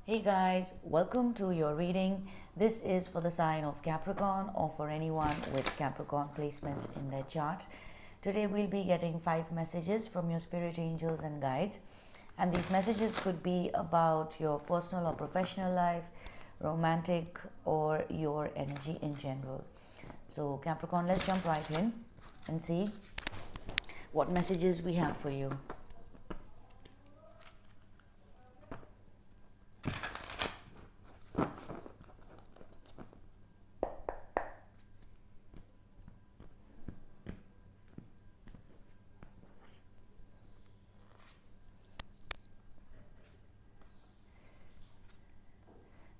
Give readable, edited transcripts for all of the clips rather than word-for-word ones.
Hey guys, welcome to your reading. This is for the sign of Capricorn or for anyone with Capricorn placements in their chart. Today we'll be getting 5 messages from your spirit angels and guides. And these messages could be about your personal or professional life, romantic, or your energy in general. So, Capricorn, let's jump right in and see what messages we have for you.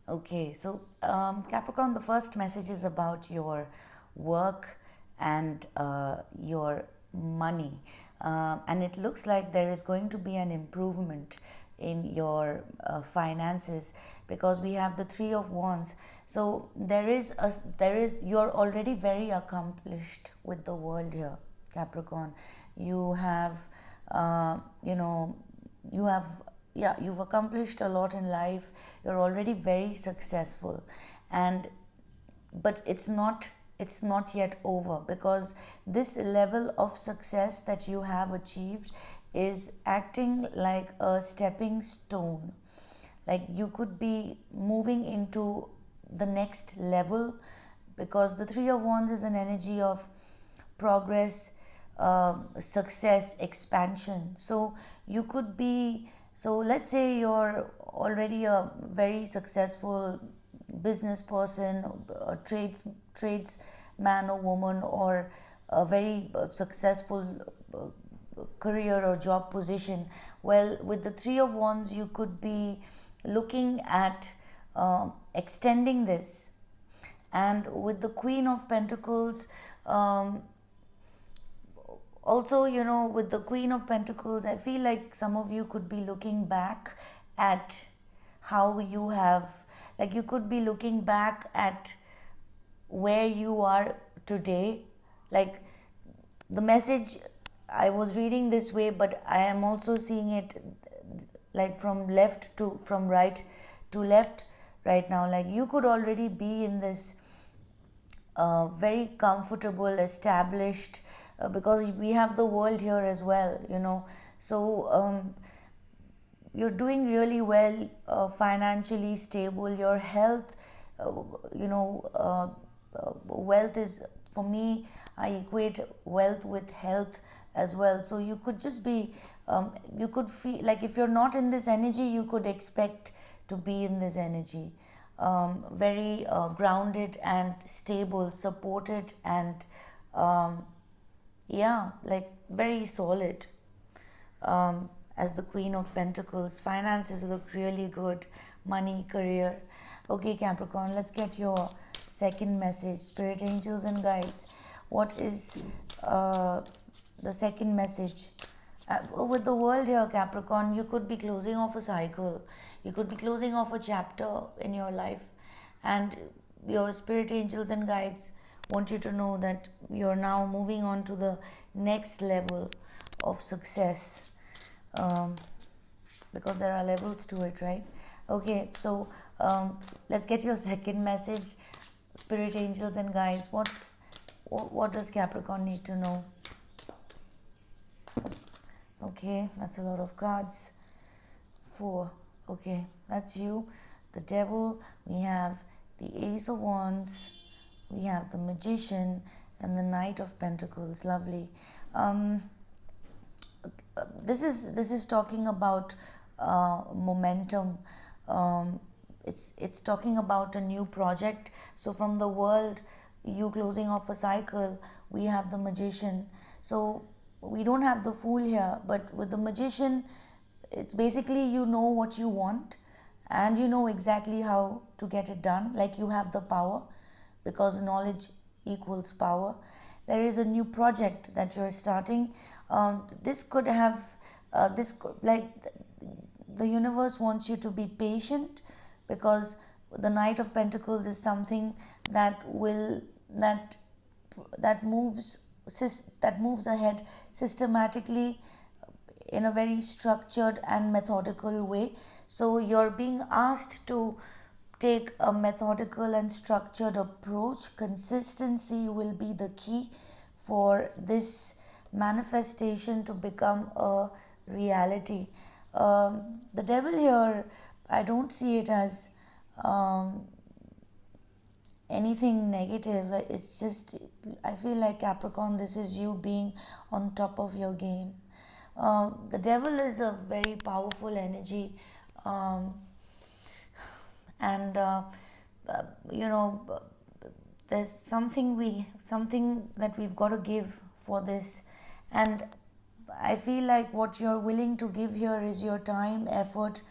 Okay, so Capricorn, the first message is about your work and your money. And it looks like there is going to be an improvement in your finances because we have the Three of Wands. So you're already very accomplished with the world here, Capricorn. You have, you know, you have yeah, you've accomplished a lot in life. You're already very successful, and but it's not yet over, because this level of success that you have achieved is acting like a stepping stone. Like you could be moving into the next level, because the Three of Wands is an energy of progress, success, expansion. So you could be, so let's say you're already a very successful business person, a tradesman or woman, or a very successful career or job position. Well, with the Three of Wands, you could be looking at extending this. And with the Queen of Pentacles, also, with the Queen of Pentacles, I feel like some of you could be looking back at how you have, like, you could be looking back at where you are today. Like, the message, I was reading this way, but I am also seeing it like from right to left right now. Like, you could already be in this very comfortable, established, because we have the world here as well. So you're doing really well, financially stable. Your health, wealth is, for me, I equate wealth with health as well. So you could just be, you could feel like, if you're not in this energy, you could expect to be in this energy. Very grounded and stable, supported, and like very solid. As the Queen of Pentacles, finances look really good, money, career. Okay, Capricorn, let's get your second message. Spirit angels and guides, what is the second message? With the world here, Capricorn, you could be closing off a cycle, you could be closing off a chapter in your life, and your spirit angels and guides want you to know that you're now moving on to the next level of success, because there are levels to it, right? Okay, so let's get your second message. Spirit angels and guides, what does Capricorn need to know? Okay, that's a lot of cards. 4. Okay, that's you. The Devil. We have the Ace of Wands. We have the Magician and the Knight of Pentacles. Lovely. This is talking about momentum. It's talking about a new project. So from the world, you closing off a cycle, we have the Magician. So we don't have the Fool here, but with the Magician, it's basically, you know what you want, and you know exactly how to get it done. Like, you have the power, because knowledge equals power. There is a new project that you're starting. This could have like, the universe wants you to be patient, because the Knight of Pentacles is something that moves ahead systematically, in a very structured and methodical way. So you're being asked to take a methodical and structured approach. Consistency will be the key for this manifestation to become a reality. The devil here, I don't see it as anything negative. It's just, I feel like Capricorn, this is you being on top of your game. The devil is a very powerful energy, and you know, there's something that we've got to give for this, and I feel like what you're willing to give here is your time, effort,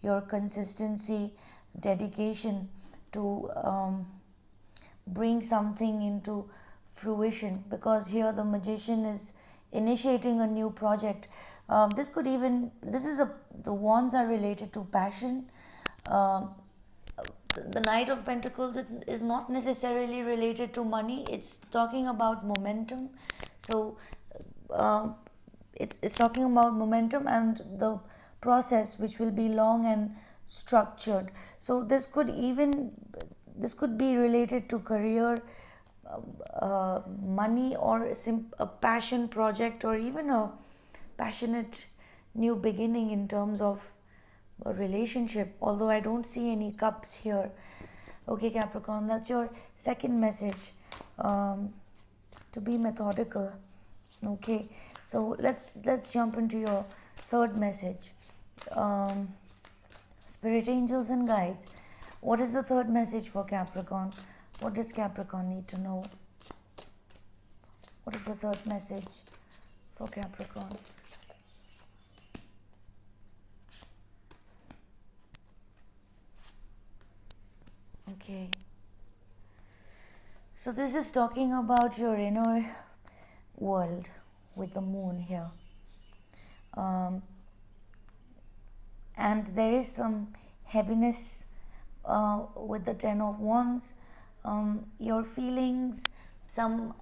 your consistency, dedication to bring something into fruition, because here the magician is initiating a new project. The wands are related to passion. The Knight of Pentacles is not necessarily related to money. It's talking about momentum. So it's talking about momentum and the process, which will be long and structured. So this could be related to career, money, or a passion project, or even a passionate new beginning in terms of a relationship, although I don't see any cups here. Okay, Capricorn, that's your second message, to be methodical. Okay, so let's jump into your third message. Spirit angels and guides, what is the third message for Capricorn? What does Capricorn need to know? What is the third message for Capricorn? Okay. So this is talking about your inner world with the moon here. And there is some heaviness with the Ten of Wands. Your feelings, some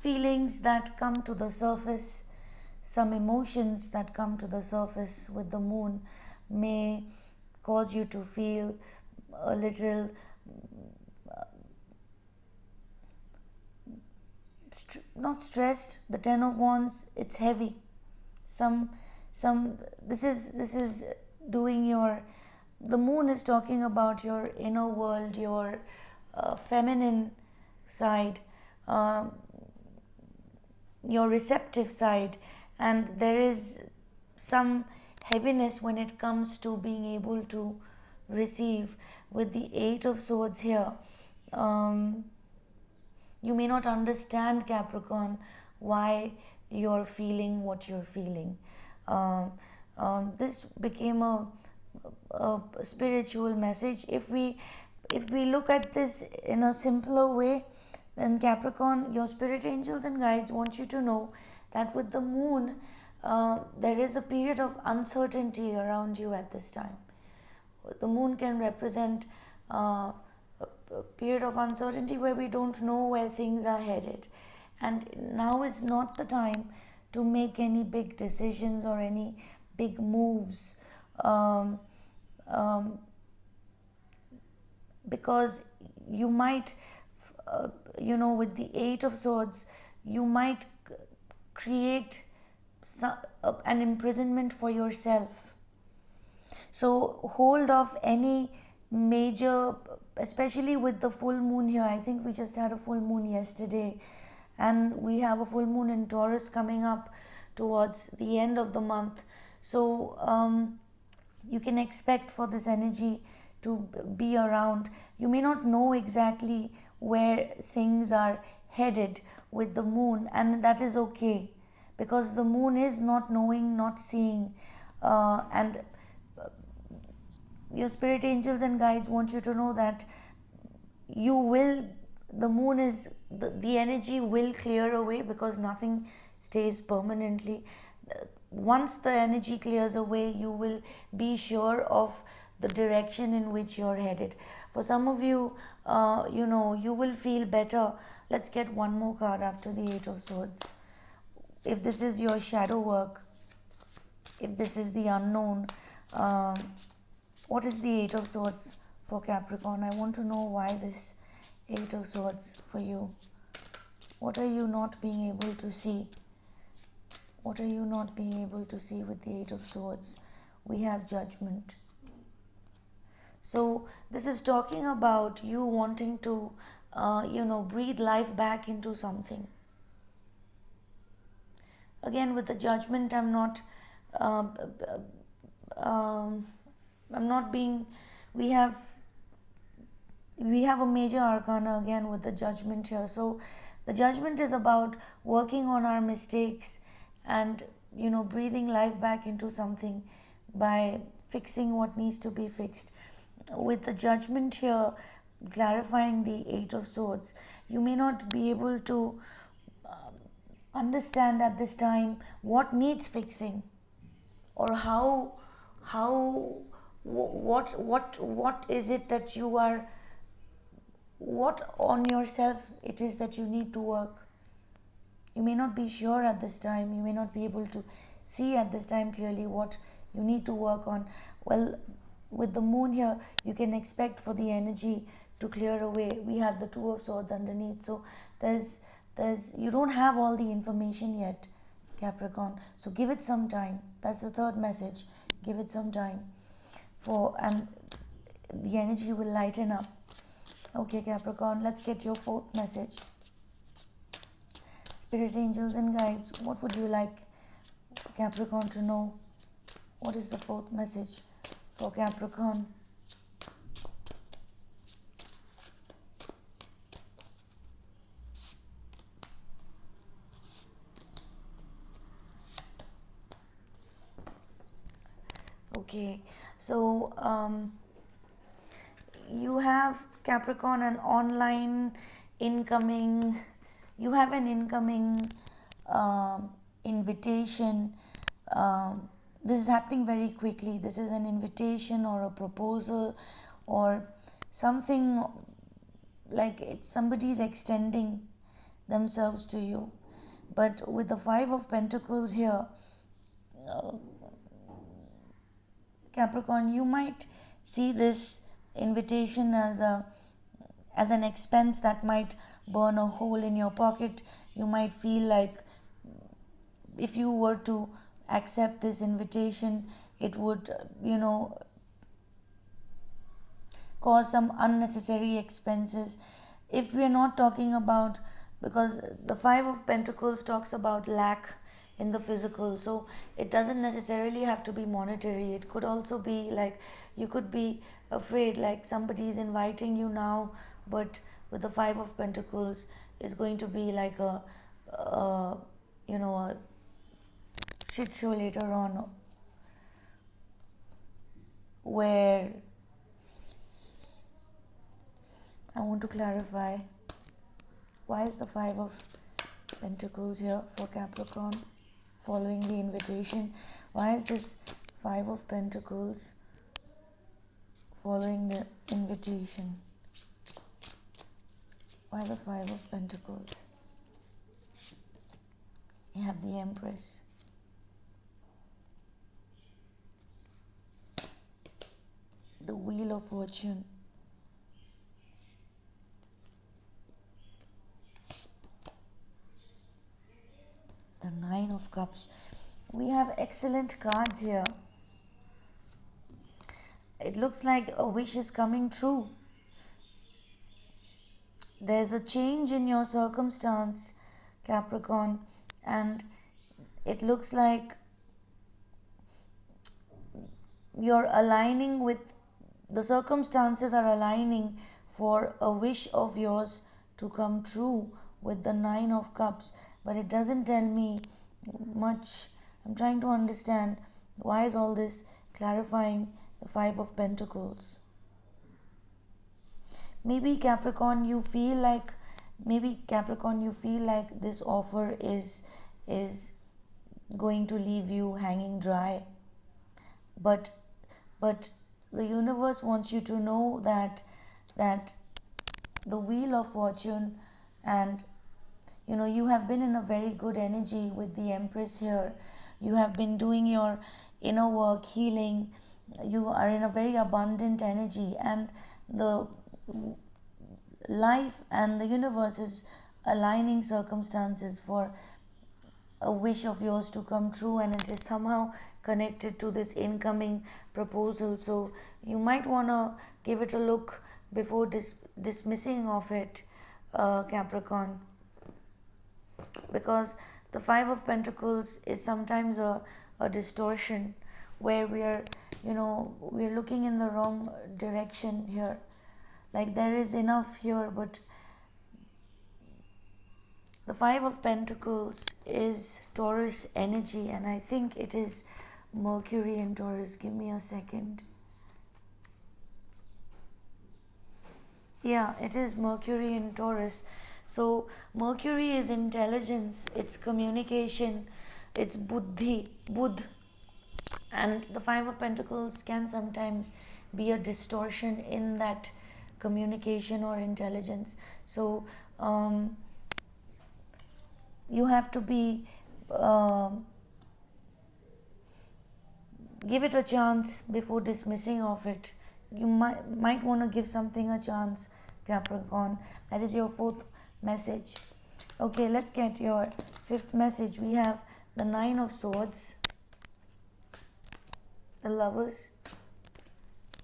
feelings that come to the surface, some emotions that come to the surface with the moon may cause you to feel a little not stressed. The Ten of Wands, it's heavy. This is doing your, the moon is talking about your inner world, your feminine side, your receptive side, and there is some heaviness when it comes to being able to receive. With the Eight of Swords here, you may not understand, Capricorn, why you're feeling what you're feeling. This became a spiritual message. If we look at this in a simpler way, then Capricorn, your spirit angels and guides want you to know that with the moon, there is a period of uncertainty around you at this time. The moon can represent a period of uncertainty where we don't know where things are headed, and now is not the time to make any big decisions or any big moves, because you might, with the Eight of Swords, you might create an imprisonment for yourself. So hold off any major, especially with the full moon here. I think we just had a full moon yesterday, and we have a full moon in Taurus coming up towards the end of the month. So you can expect for this energy to be around. You may not know exactly where things are headed with the moon, and that is okay, because the moon is not knowing, not seeing, and your spirit angels and guides want you to know that the moon is, the energy will clear away, because nothing stays permanently. Once the energy clears away, you will be sure of the direction in which you're headed. For some of you, you will feel better. Let's get one more card after the Eight of Swords. If this is your shadow work, if this is the unknown, um, what is the Eight of Swords for Capricorn? I want to know why this Eight of Swords for you. What are you not being able to see? What are you not being able to see with the Eight of Swords? We have Judgment. So this is talking about you wanting to, breathe life back into something. Again, with the Judgment, uh, I'm not being. We have a major arcana again with the Judgment here. So the Judgment is about working on our mistakes and breathing life back into something by fixing what needs to be fixed. With the Judgment here clarifying the Eight of Swords, you may not be able to understand at this time what needs fixing, or what is it that you are, what on yourself it is that you need to work. You may not be sure at this time, you may not be able to see at this time clearly what you need to work on. Well, with the moon here, you can expect for the energy to clear away. We have the Two of Swords underneath, so there's you don't have all the information yet, Capricorn, so give it some time. That's the third message. Give it some time, and the energy will lighten up. Okay, Capricorn, let's get your fourth message. Spirit, angels and guides, what would you like Capricorn to know? What is the fourth message for Capricorn? Okay, so you have, Capricorn, an online incoming, you have an incoming invitation. This is happening very quickly. This is an invitation or a proposal or something, like it's somebody's extending themselves to you. But with the Five of Pentacles here, Capricorn, you might see this invitation as an expense that might burn a hole in your pocket. You might feel like if you were to accept this invitation, it would cause some unnecessary expenses. If we are not talking about, because the Five of Pentacles talks about lack in the physical, so it doesn't necessarily have to be monetary. It could also be like you could be afraid like somebody is inviting you now, but with the Five of Pentacles is going to be like a shit show later on, where I want to clarify, why is the Five of Pentacles here for Capricorn following the invitation? Why is this Five of Pentacles following the invitation? Why the Five of Pentacles? You have the Empress. The Wheel of Fortune. The Nine of Cups. We have excellent cards here. It looks like a wish is coming true. There's a change in your circumstance, Capricorn, and it looks like you're aligning with, the circumstances are aligning for a wish of yours to come true with the Nine of Cups, but it doesn't tell me much. I'm trying to understand why is all this clarifying the Five of Pentacles. Maybe Capricorn, you feel like this offer is going to leave you hanging dry, but the universe wants you to know that the Wheel of Fortune, and you have been in a very good energy with the Empress here. You have been doing your inner work, healing. You are in a very abundant energy, and the life and the universe is aligning circumstances for a wish of yours to come true, and it is somehow connected to this incoming proposal. So you might want to give it a look before dismissing of it, Capricorn, because the Five of Pentacles is sometimes a distortion where we are, we're looking in the wrong direction here. Like there is enough here, but the Five of Pentacles is Taurus energy, and I think it is Mercury in Taurus. Give me a second. Yeah, it is Mercury in Taurus. So Mercury is intelligence, it's communication, it's buddhi, buddh, and the Five of Pentacles can sometimes be a distortion in that communication or intelligence. So you have to be give it a chance before dismissing of it. You might want to give something a chance, Capricorn. That is your fourth message. Okay, let's get your fifth message. We have the Nine of Swords, the Lovers,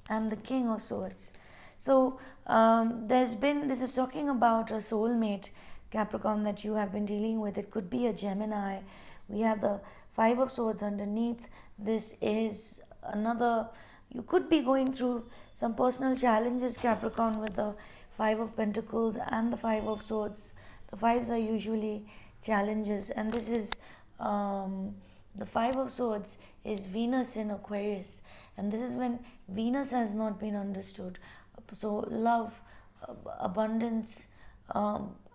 and the King of Swords. So this is talking about a soulmate, Capricorn, that you have been dealing with. It could be a Gemini. We have the Five of Swords underneath. This is another, you could be going through some personal challenges, Capricorn, with the Five of Pentacles and the Five of Swords. The fives are usually challenges, and this is the Five of Swords is Venus in Aquarius, and this is when Venus has not been understood. So love, abundance,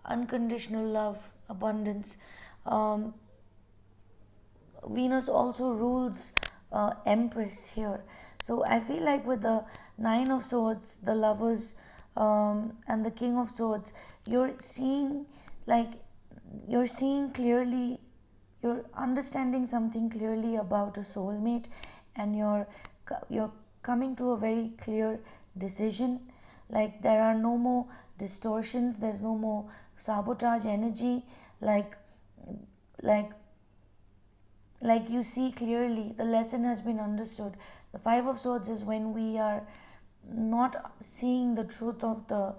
unconditional love, abundance. Venus also rules Empress here. So I feel like with the Nine of Swords, the Lovers, and the King of Swords, you're seeing clearly, you're understanding something clearly about a soulmate, and you're coming to a very clear decision. Like there are no more distortions, there's no more sabotage energy, like you see clearly, the lesson has been understood. The Five of Swords is when we are not seeing the truth of the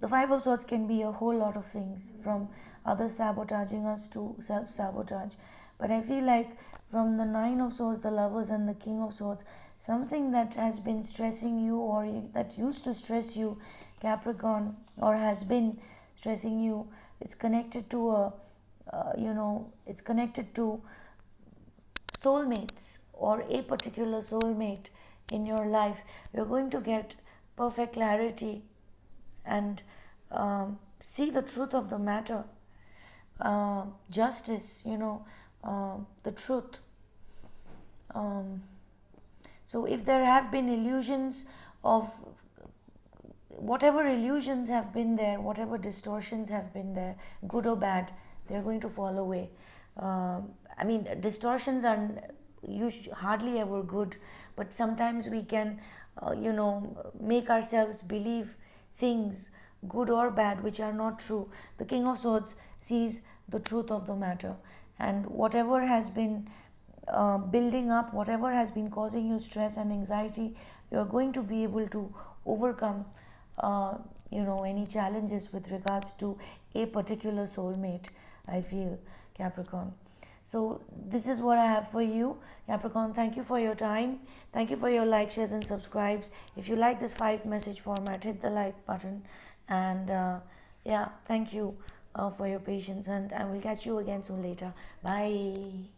Five of Swords can be a whole lot of things, from others sabotaging us to self-sabotage. But I feel like from the Nine of Swords, the Lovers, and the King of Swords, something that has been stressing you, or that used to stress you, Capricorn, or has been stressing you, it's connected to it's connected to soulmates or a particular soulmate in your life. You're going to get perfect clarity and see the truth of the matter, justice, the truth. So if there have been illusions of whatever illusions have been there, whatever distortions have been there, good or bad, they're going to fall away. Distortions are hardly ever good, but sometimes we can, make ourselves believe things, good or bad, which are not true. The King of Swords sees the truth of the matter, and whatever has been building up, whatever has been causing you stress and anxiety, you're going to be able to overcome any challenges with regards to a particular soulmate, I feel, Capricorn. So this is what I have for you, Capricorn. Thank you for your time. Thank you for your like, shares, and subscribes. If you like this 5-message format, hit the like button. And thank you for your patience. And I will catch you again soon later. Bye.